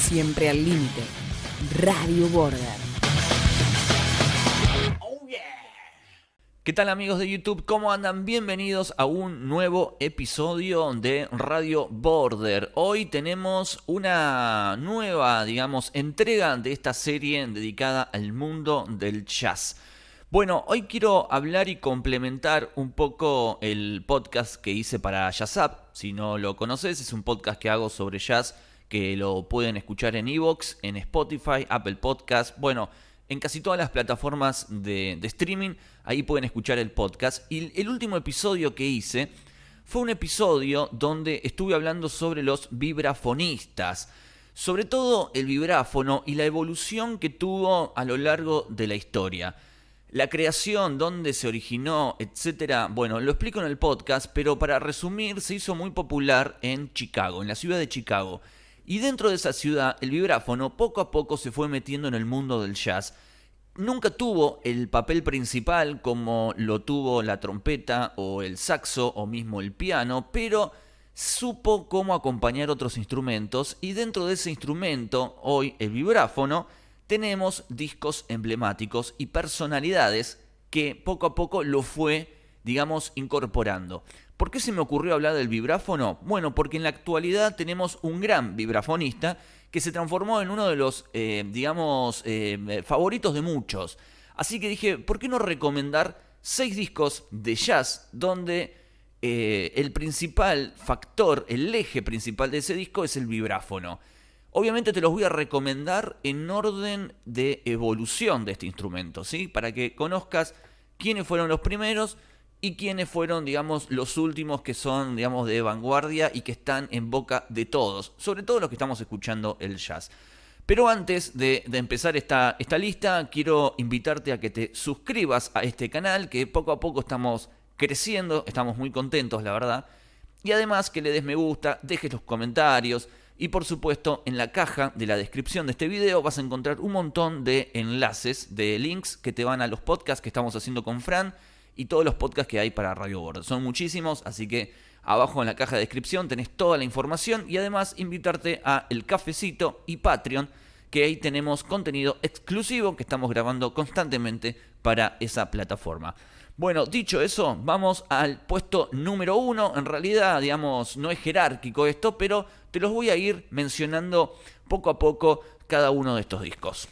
Siempre al límite. Radio Border. ¿Qué tal, amigos de YouTube? ¿Cómo andan? Bienvenidos a un nuevo episodio de Radio Border. Hoy tenemos una nueva, entrega de esta serie dedicada al mundo del jazz. Bueno, hoy quiero hablar y complementar un poco el podcast que hice para JazzUp. Si no lo conoces, es un podcast que hago sobre jazz que lo pueden escuchar en iVoox, en Spotify, Apple Podcast, en casi todas las plataformas de streaming. Ahí pueden escuchar el podcast. Y el último episodio que hice fue un episodio donde estuve hablando sobre los vibrafonistas. Sobre todo el vibráfono y la evolución que tuvo a lo largo de la historia. La creación, dónde se originó, etcétera. Bueno, lo explico en el podcast, pero para resumir, se hizo muy popular en Chicago, en la ciudad de Chicago. Y dentro de esa ciudad, el vibráfono poco a poco se fue metiendo en el mundo del jazz. Nunca tuvo el papel principal como lo tuvo la trompeta o el saxo o mismo el piano, pero supo cómo acompañar otros instrumentos, y dentro de ese instrumento, hoy el vibráfono, tenemos discos emblemáticos y personalidades que poco a poco lo fue, incorporando. ¿Por qué se me ocurrió hablar del vibráfono? Bueno, porque en la actualidad tenemos un gran vibrafonista que se transformó en uno de los, favoritos de muchos. Así que dije, ¿por qué no recomendar 6 discos de jazz donde el principal factor, el eje principal de ese disco es el vibráfono? Obviamente te los voy a recomendar en orden de evolución de este instrumento, ¿sí? Para que conozcas quiénes fueron los primeros y quiénes fueron, los últimos que son, de vanguardia y que están en boca de todos, sobre todo los que estamos escuchando el jazz. Pero antes de empezar esta lista, quiero invitarte a que te suscribas a este canal, que poco a poco estamos creciendo, estamos muy contentos, la verdad. Y además que le des me gusta, dejes los comentarios y por supuesto en la caja de la descripción de este video vas a encontrar un montón de enlaces, de links que te van a los podcasts que estamos haciendo con Fran y todos los podcasts que hay para Radio Border. Son muchísimos, así que abajo en la caja de descripción tenés toda la información y además invitarte a El Cafecito y Patreon, que ahí tenemos contenido exclusivo que estamos grabando constantemente para esa plataforma. Bueno, dicho eso, vamos al puesto número 1. En realidad, no es jerárquico esto, pero te los voy a ir mencionando poco a poco cada uno de estos discos.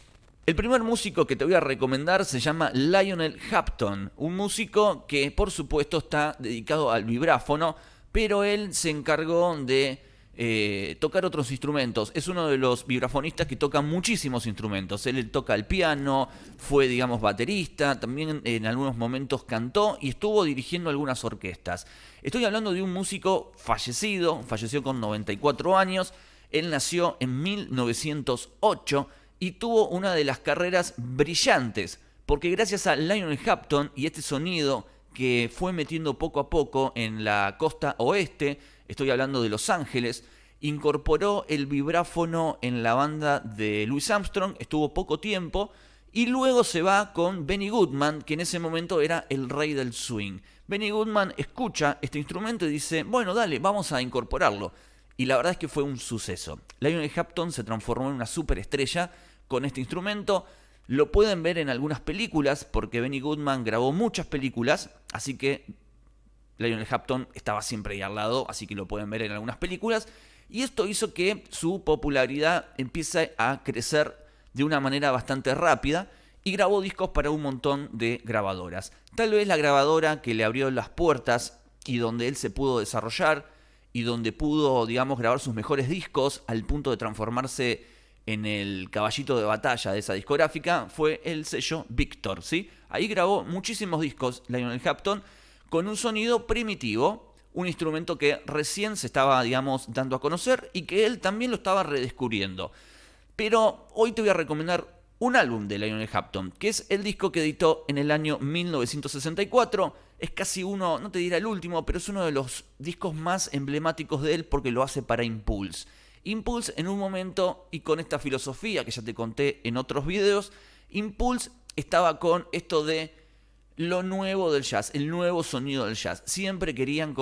El primer músico que te voy a recomendar se llama Lionel Hampton, un músico que por supuesto está dedicado al vibráfono, pero él se encargó de tocar otros instrumentos. Es uno de los vibrafonistas que toca muchísimos instrumentos. Él toca el piano, fue baterista, también en algunos momentos cantó y estuvo dirigiendo algunas orquestas. Estoy hablando de un músico falleció con 94 años, él nació en 1908 y tuvo una de las carreras brillantes, porque gracias a Lionel Hampton y este sonido que fue metiendo poco a poco en la costa oeste, estoy hablando de Los Ángeles, incorporó el vibráfono en la banda de Louis Armstrong, estuvo poco tiempo, y luego se va con Benny Goodman, que en ese momento era el rey del swing. Benny Goodman escucha este instrumento y dice, bueno, dale, vamos a incorporarlo. Y la verdad es que fue un suceso. Lionel Hampton se transformó en una superestrella con este instrumento. Lo pueden ver en algunas películas, porque Benny Goodman grabó muchas películas, así que Lionel Hampton estaba siempre ahí al lado, así que lo pueden ver en algunas películas. Y esto hizo que su popularidad empiece a crecer de una manera bastante rápida y grabó discos para un montón de grabadoras. Tal vez la grabadora que le abrió las puertas y donde él se pudo desarrollar y donde pudo, grabar sus mejores discos al punto de transformarse en el caballito de batalla de esa discográfica, fue el sello Victor, ¿sí? Ahí grabó muchísimos discos Lionel Hampton con un sonido primitivo, un instrumento que recién se estaba, dando a conocer y que él también lo estaba redescubriendo. Pero hoy te voy a recomendar un álbum de Lionel Hampton, que es el disco que editó en el año 1964. Es casi uno, no te diré el último, pero es uno de los discos más emblemáticos de él porque lo hace para Impulse. Impulse en un momento, y con esta filosofía que ya te conté en otros videos, Impulse estaba con esto de lo nuevo del jazz, el nuevo sonido del jazz. Siempre querían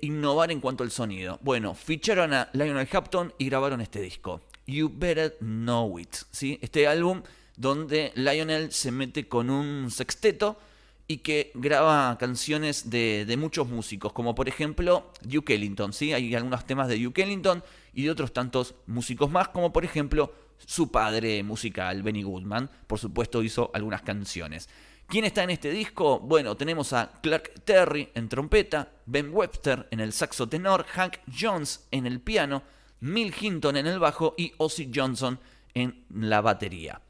innovar en cuanto al sonido. Bueno, ficharon a Lionel Hampton y grabaron este disco. You Better Know It, ¿sí? Este álbum donde Lionel se mete con un sexteto y que graba canciones de muchos músicos, como por ejemplo Duke Ellington, ¿sí? Hay algunos temas de Duke Ellington y de otros tantos músicos más, como por ejemplo su padre musical, Benny Goodman, por supuesto hizo algunas canciones. ¿Quién está en este disco? Bueno, tenemos a Clark Terry en trompeta, Ben Webster en el saxo tenor, Hank Jones en el piano, Mill Hinton en el bajo y Ozzy Johnson en la batería.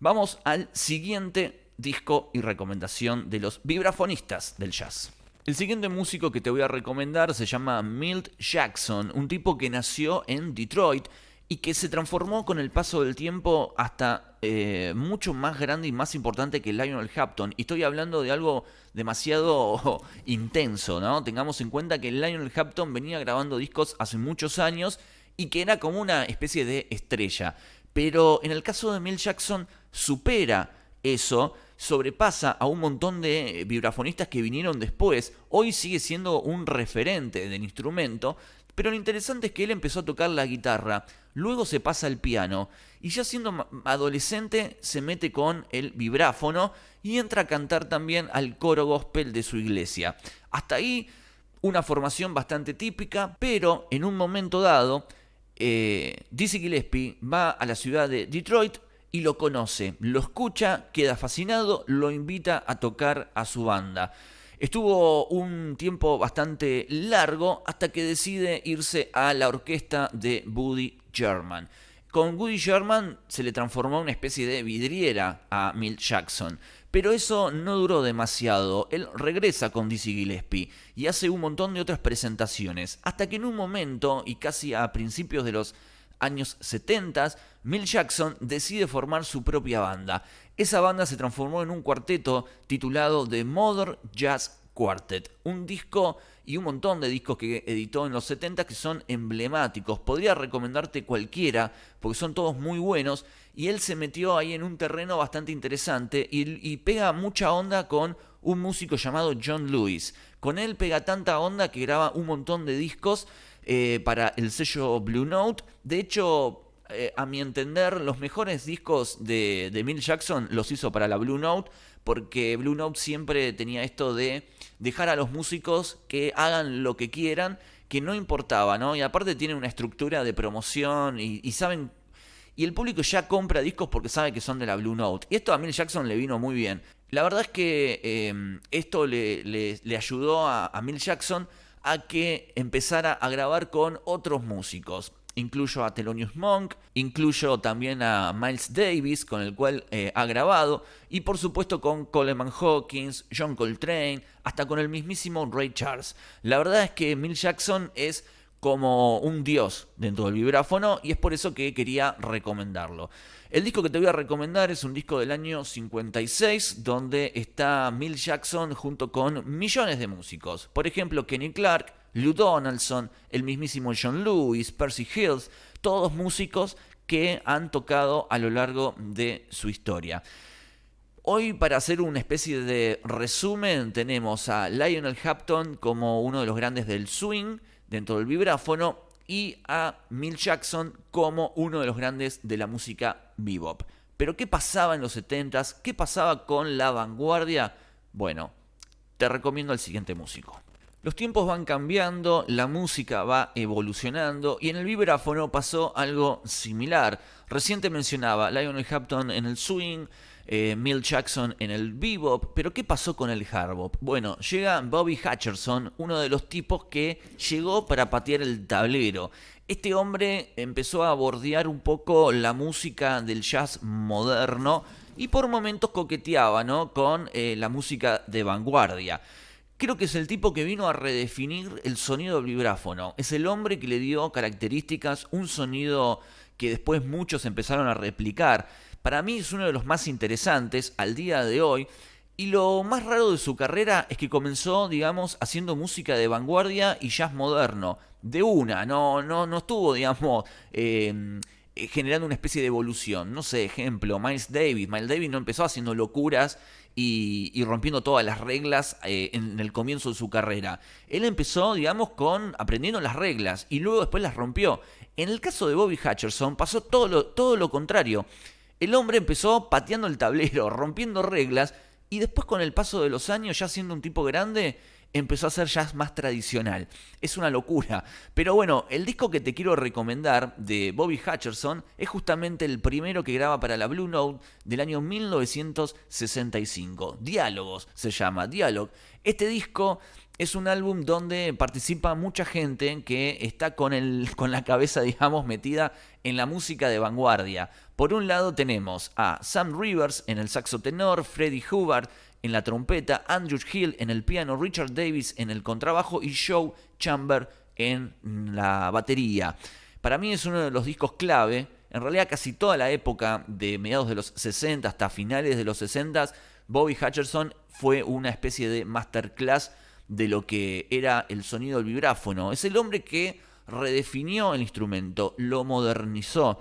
Vamos al siguiente disco y recomendación de los vibrafonistas del jazz. El siguiente músico que te voy a recomendar se llama Milt Jackson, un tipo que nació en Detroit y que se transformó con el paso del tiempo hasta mucho más grande y más importante que Lionel Hampton. Y estoy hablando de algo demasiado intenso, ¿no? Tengamos en cuenta que Lionel Hampton venía grabando discos hace muchos años y que era como una especie de estrella. Pero en el caso de Milt Jackson supera eso, sobrepasa a un montón de vibrafonistas que vinieron después. Hoy sigue siendo un referente del instrumento, pero lo interesante es que él empezó a tocar la guitarra, luego se pasa al piano y ya siendo adolescente se mete con el vibráfono y entra a cantar también al coro gospel de su iglesia. Hasta ahí una formación bastante típica, pero en un momento dado Dizzy Gillespie va a la ciudad de Detroit y lo conoce, lo escucha, queda fascinado, lo invita a tocar a su banda. Estuvo un tiempo bastante largo hasta que decide irse a la orquesta de Woody Sherman. Con Woody Sherman se le transformó en una especie de vidriera a Milt Jackson. Pero eso no duró demasiado. Él regresa con Dizzy Gillespie y hace un montón de otras presentaciones. Hasta que en un momento, y casi a principios de los años 70, Milt Jackson decide formar su propia banda. Esa banda se transformó en un cuarteto titulado The Modern Jazz Quartet. Un disco y un montón de discos que editó en los 70 que son emblemáticos. Podría recomendarte cualquiera porque son todos muy buenos. Y él se metió ahí en un terreno bastante interesante y pega mucha onda con un músico llamado John Lewis. Con él pega tanta onda que graba un montón de discos para el sello Blue Note. De hecho, a mi entender, los mejores discos de Milt Jackson los hizo para la Blue Note, porque Blue Note siempre tenía esto de dejar a los músicos que hagan lo que quieran, que no importaba, ¿no? Y aparte tienen una estructura de promoción y saben. Y el público ya compra discos porque sabe que son de la Blue Note. Y esto a Milt Jackson le vino muy bien. La verdad es que esto le ayudó a Milt Jackson a que empezara a grabar con otros músicos. Incluyo a Thelonious Monk, incluyo también a Miles Davis, con el cual ha grabado, y por supuesto con Coleman Hawkins, John Coltrane, hasta con el mismísimo Ray Charles. La verdad es que Milt Jackson es como un dios dentro del vibráfono y es por eso que quería recomendarlo. El disco que te voy a recomendar es un disco del año 56 donde está Milt Jackson junto con millones de músicos. Por ejemplo, Kenny Clarke, Lou Donaldson, el mismísimo John Lewis, Percy Hills, todos músicos que han tocado a lo largo de su historia. Hoy, para hacer una especie de resumen, tenemos a Lionel Hampton como uno de los grandes del swing dentro del vibráfono y a Milt Jackson como uno de los grandes de la música bebop. Pero ¿qué pasaba en los 70s? ¿Qué pasaba con la vanguardia? Bueno, te recomiendo al siguiente músico. Los tiempos van cambiando, la música va evolucionando y en el vibráfono pasó algo similar. Recién te mencionaba Lionel Hampton en el swing, Milt Jackson en el bebop, pero ¿qué pasó con el hard bop? Bueno, llega Bobby Hutcherson, uno de los tipos que llegó para patear el tablero. Este hombre empezó a bordear un poco la música del jazz moderno y por momentos coqueteaba, ¿no?, con la música de vanguardia. Creo que es el tipo que vino a redefinir el sonido del vibráfono. Es el hombre que le dio características, un sonido que después muchos empezaron a replicar. Para mí es uno de los más interesantes al día de hoy. Y lo más raro de su carrera es que comenzó, digamos, haciendo música de vanguardia y jazz moderno. De una, no estuvo, digamos, generando una especie de evolución. No sé, ejemplo, Miles Davis. Miles Davis no empezó haciendo locuras y rompiendo todas las reglas en el comienzo de su carrera. Él empezó, digamos, con aprendiendo las reglas y luego después las rompió. En el caso de Bobby Hutcherson pasó todo lo contrario. El hombre empezó pateando el tablero, rompiendo reglas, y después con el paso de los años, ya siendo un tipo grande, empezó a hacer jazz más tradicional. Es una locura. Pero bueno, el disco que te quiero recomendar de Bobby Hutcherson es justamente el primero que graba para la Blue Note del año 1965. Diálogos se llama, Dialogue. Este disco es un álbum donde participa mucha gente que está con la cabeza, digamos, metida en la música de vanguardia. Por un lado tenemos a Sam Rivers en el saxo tenor, Freddie Hubbard en la trompeta, Andrew Hill en el piano, Richard Davis en el contrabajo y Joe Chamber en la batería. Para mí es uno de los discos clave. En realidad casi toda la época de mediados de los 60 hasta finales de los 60, Bobby Hutcherson fue una especie de masterclass de lo que era el sonido del vibráfono. Es el hombre que redefinió el instrumento, lo modernizó.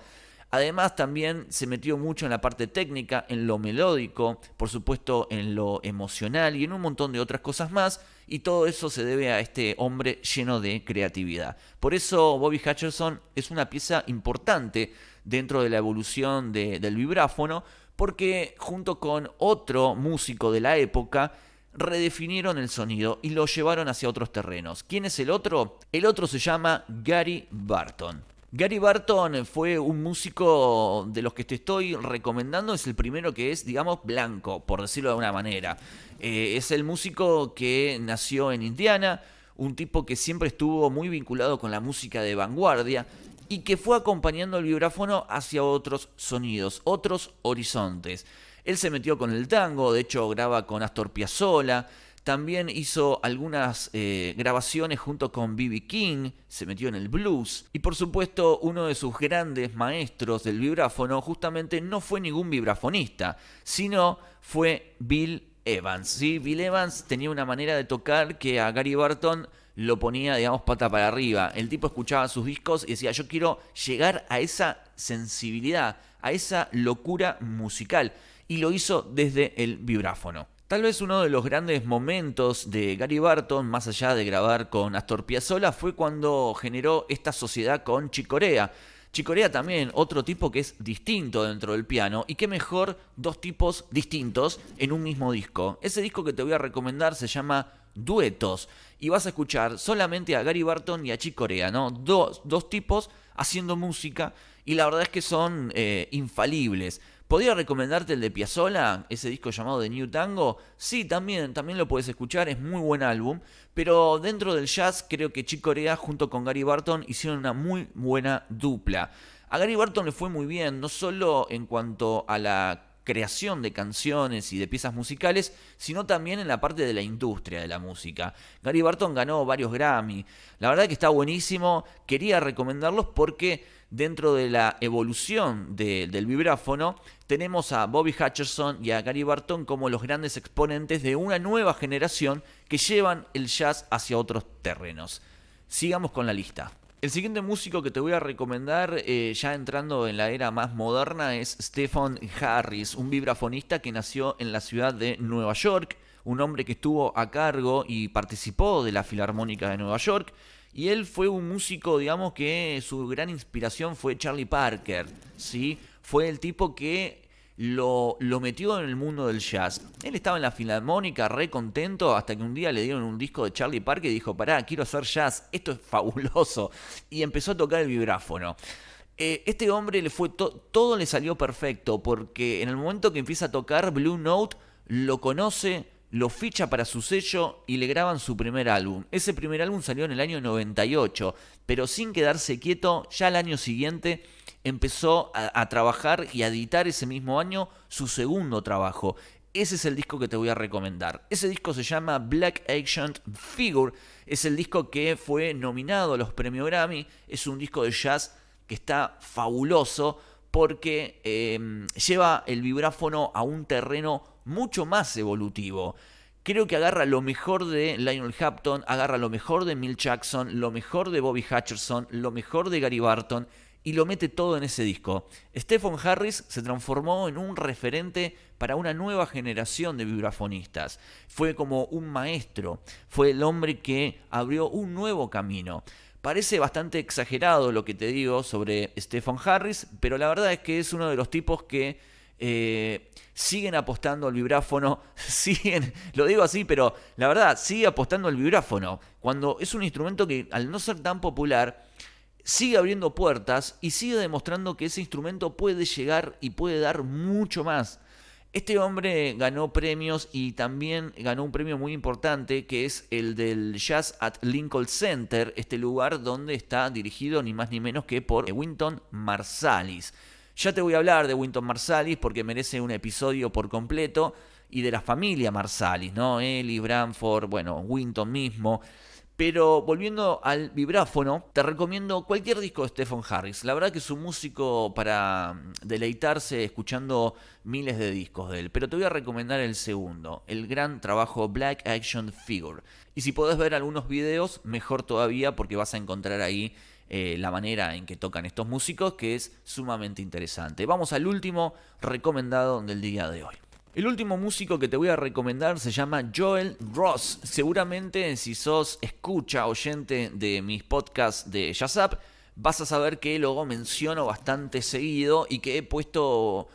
Además también se metió mucho en la parte técnica, en lo melódico, por supuesto en lo emocional y en un montón de otras cosas más, y todo eso se debe a este hombre lleno de creatividad. Por eso Bobby Hutcherson es una pieza importante dentro de la evolución del vibráfono, porque junto con otro músico de la época redefinieron el sonido y lo llevaron hacia otros terrenos. ¿Quién es el otro? El otro se llama Gary Barton. Gary Barton fue un músico de los que te estoy recomendando, es el primero que es, digamos, blanco, por decirlo de alguna manera. Es el músico que nació en Indiana, un tipo que siempre estuvo muy vinculado con la música de vanguardia y que fue acompañando el vibráfono hacia otros sonidos, otros horizontes. Él se metió con el tango, de hecho graba con Astor Piazzolla. También hizo algunas grabaciones junto con B.B. King, se metió en el blues. Y por supuesto, uno de sus grandes maestros del vibráfono justamente no fue ningún vibrafonista, sino fue Bill Evans. ¿Sí? Bill Evans tenía una manera de tocar que a Gary Barton lo ponía, digamos, pata para arriba. El tipo escuchaba sus discos y decía, yo quiero llegar a esa sensibilidad, a esa locura musical. Y lo hizo desde el vibráfono. Tal vez uno de los grandes momentos de Gary Barton, más allá de grabar con Astor Piazzolla, fue cuando generó esta sociedad con Chick Corea. Chick Corea también, otro tipo que es distinto dentro del piano, y qué mejor dos tipos distintos en un mismo disco. Ese disco que te voy a recomendar se llama Duetos, y vas a escuchar solamente a Gary Barton y a Chick Corea, ¿no? Dos tipos haciendo música, y la verdad es que son infalibles. ¿Podría recomendarte el de Piazzolla, ese disco llamado The New Tango? Sí, también lo puedes escuchar, es muy buen álbum. Pero dentro del jazz creo que Chick Corea junto con Gary Barton hicieron una muy buena dupla. A Gary Barton le fue muy bien, no solo en cuanto a la creación de canciones y de piezas musicales, sino también en la parte de la industria de la música. Gary Barton ganó varios Grammy. La verdad que está buenísimo, quería recomendarlos porque dentro de la evolución del vibráfono tenemos a Bobby Hutcherson y a Gary Barton como los grandes exponentes de una nueva generación que llevan el jazz hacia otros terrenos. Sigamos con la lista. El siguiente músico que te voy a recomendar, ya entrando en la era más moderna, es Stephen Harris, un vibrafonista que nació en la ciudad de Nueva York, un hombre que estuvo a cargo y participó de la Filarmónica de Nueva York, y él fue un músico, digamos, que su gran inspiración fue Charlie Parker, ¿sí? Fue el tipo que lo metió en el mundo del jazz. Él estaba en la Filarmónica re contento hasta que un día le dieron un disco de Charlie Parker y dijo, pará, quiero hacer jazz, esto es fabuloso. Y empezó a tocar el vibráfono. Este hombre le fue todo le salió perfecto porque en el momento que empieza a tocar Blue Note lo conoce, lo ficha para su sello y le graban su primer álbum. Ese primer álbum salió en el año 98, pero sin quedarse quieto, ya al año siguiente empezó a trabajar y a editar ese mismo año su segundo trabajo. Ese es el disco que te voy a recomendar. Ese disco se llama Black Ancient Figure. Es el disco que fue nominado a los premios Grammy. Es un disco de jazz que está fabuloso porque lleva el vibráfono a un terreno mucho más evolutivo. Creo que agarra lo mejor de Lionel Hampton, agarra lo mejor de Milt Jackson, lo mejor de Bobby Hutcherson, lo mejor de Gary Barton y lo mete todo en ese disco. Stephen Harris se transformó en un referente para una nueva generación de vibrafonistas. Fue como un maestro, fue el hombre que abrió un nuevo camino. Parece bastante exagerado lo que te digo sobre Stephen Harris, pero la verdad es que es uno de los tipos que siguen apostando al vibráfono, lo digo así, pero la verdad, sigue apostando al vibráfono, cuando es un instrumento que al no ser tan popular, sigue abriendo puertas y sigue demostrando que ese instrumento puede llegar y puede dar mucho más. Este hombre ganó premios y también ganó un premio muy importante que es el del Jazz at Lincoln Center, este lugar donde está dirigido ni más ni menos que por Wynton Marsalis. Ya te voy a hablar de Wynton Marsalis porque merece un episodio por completo y de la familia Marsalis, ¿no? Ellis, Branford, bueno, Wynton mismo. Pero volviendo al vibráfono, te recomiendo cualquier disco de Stephen Harris. La verdad que es un músico para deleitarse escuchando miles de discos de él. Pero te voy a recomendar el segundo, el gran trabajo Black Action Figure. Y si podés ver algunos videos, mejor todavía porque vas a encontrar ahí la manera en que tocan estos músicos, que es sumamente interesante. Vamos al último recomendado del día de hoy. El último músico que te voy a recomendar se llama Joel Ross. Seguramente si sos oyente de mis podcasts de Jazz Up, vas a saber que lo menciono bastante seguido y que he puesto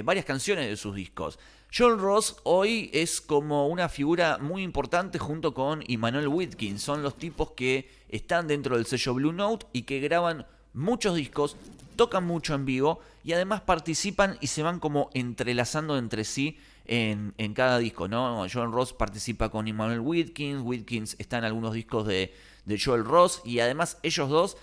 varias canciones de sus discos. Joel Ross hoy es como una figura muy importante junto con Emmanuel Wilkins. Son los tipos que están dentro del sello Blue Note y que graban muchos discos, tocan mucho en vivo y además participan y se van como entrelazando entre sí en cada disco, ¿no? Joel Ross participa con Emmanuel Wilkins, Wilkins está en algunos discos de Joel Ross y además ellos dos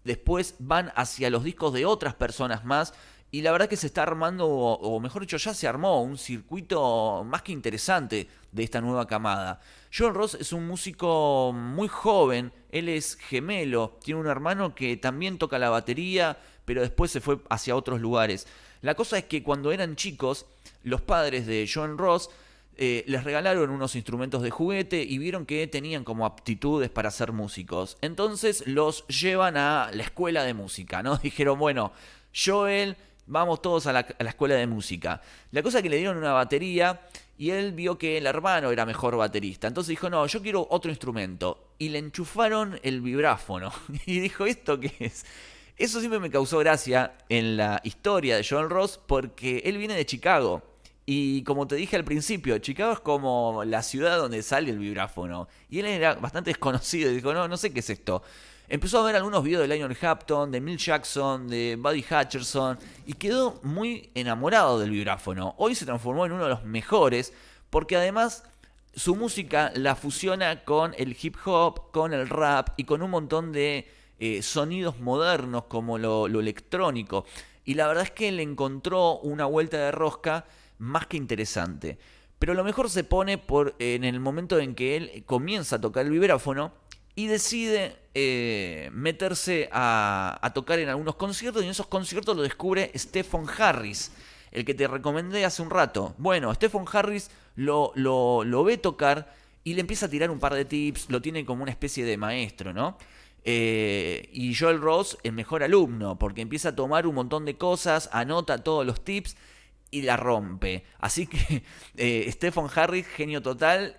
después van hacia los discos de otras personas más. Y la verdad que se está armando, o mejor dicho, ya se armó un circuito más que interesante de esta nueva camada. Joel Ross es un músico muy joven, él es gemelo, tiene un hermano que también toca la batería, pero después se fue hacia otros lugares. La cosa es que cuando eran chicos, los padres de Joel Ross les regalaron unos instrumentos de juguete y vieron que tenían como aptitudes para ser músicos. Entonces los llevan a la escuela de música, ¿no? Dijeron, bueno, Joel, vamos todos a la escuela de música. La cosa es que le dieron una batería y él vio que el hermano era mejor baterista. Entonces dijo, no, yo quiero otro instrumento. Y le enchufaron el vibráfono. Y dijo, ¿esto qué es? Eso siempre me causó gracia en la historia de Joel Ross porque él viene de Chicago. Y como te dije al principio, Chicago es como la ciudad donde sale el vibráfono. Y él era bastante desconocido y dijo, no sé qué es esto. Empezó a ver algunos videos de Lionel Hampton, de Milt Jackson, de Buddy Hutcherson y quedó muy enamorado del vibráfono. Hoy se transformó en uno de los mejores porque además su música la fusiona con el hip hop, con el rap y con un montón de sonidos modernos como lo electrónico. Y la verdad es que le encontró una vuelta de rosca más que interesante. Pero lo mejor se pone en el momento en que él comienza a tocar el vibráfono y decide meterse a tocar en algunos conciertos, y en esos conciertos lo descubre Stephen Harris, el que te recomendé hace un rato. Bueno, Stephen Harris lo ve tocar y le empieza a tirar un par de tips, lo tiene como una especie de maestro, ¿no? Y Joel Ross, el mejor alumno, porque empieza a tomar un montón de cosas, anota todos los tips y la rompe. Así que Stephen Harris, genio total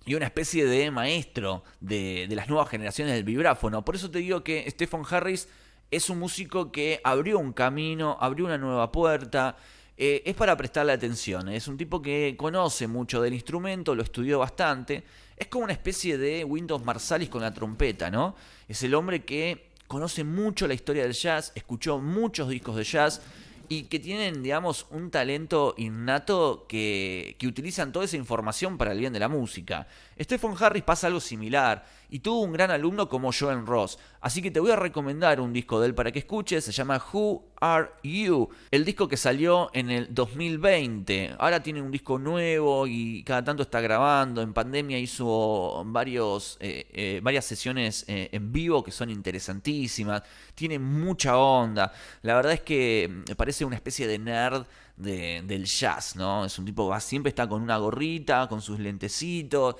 y una especie de maestro de las nuevas generaciones del vibráfono. Por eso te digo que Stephen Harris es un músico que abrió un camino, abrió una nueva puerta. Es para prestarle atención. Es un tipo que conoce mucho del instrumento, lo estudió bastante. Es como una especie de Wynton Marsalis con la trompeta, ¿no? Es el hombre que conoce mucho la historia del jazz, escuchó muchos discos de jazz y que tienen, digamos, un talento innato que utilizan toda esa información para el bien de la música. Stephen Harris pasa algo similar y tuvo un gran alumno como Joel Ross. Así que te voy a recomendar un disco de él para que escuches, se llama Who Are You? El disco que salió en el 2020. Ahora tiene un disco nuevo y cada tanto está grabando. En pandemia hizo varias sesiones en vivo que son interesantísimas. Tiene mucha onda. La verdad es que me parece una especie de nerd del jazz, ¿no? Es un tipo que siempre está con una gorrita, con sus lentecitos.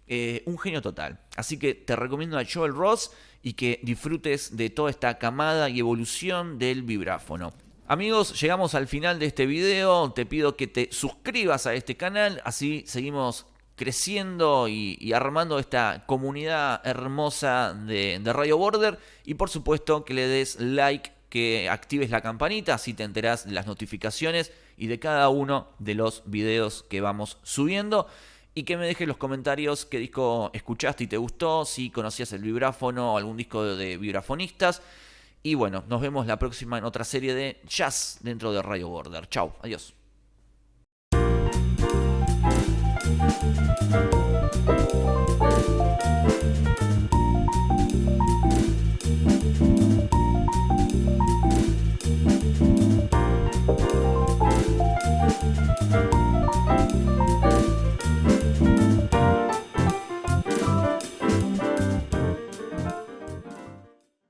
Un genio total. Así que te recomiendo a Joel Ross y que disfrutes de toda esta camada y evolución del vibráfono. Amigos, llegamos al final de este video. Te pido que te suscribas a este canal, así seguimos creciendo y armando esta comunidad hermosa de Radio Border. Y por supuesto que le des like, que actives la campanita, así te enterás de las notificaciones y de cada uno de los videos que vamos subiendo. Y que me dejes los comentarios qué disco escuchaste y te gustó, si conocías el vibráfono o algún disco de vibrafonistas. Y bueno, nos vemos la próxima en otra serie de jazz dentro de Radio Border. Chau, adiós.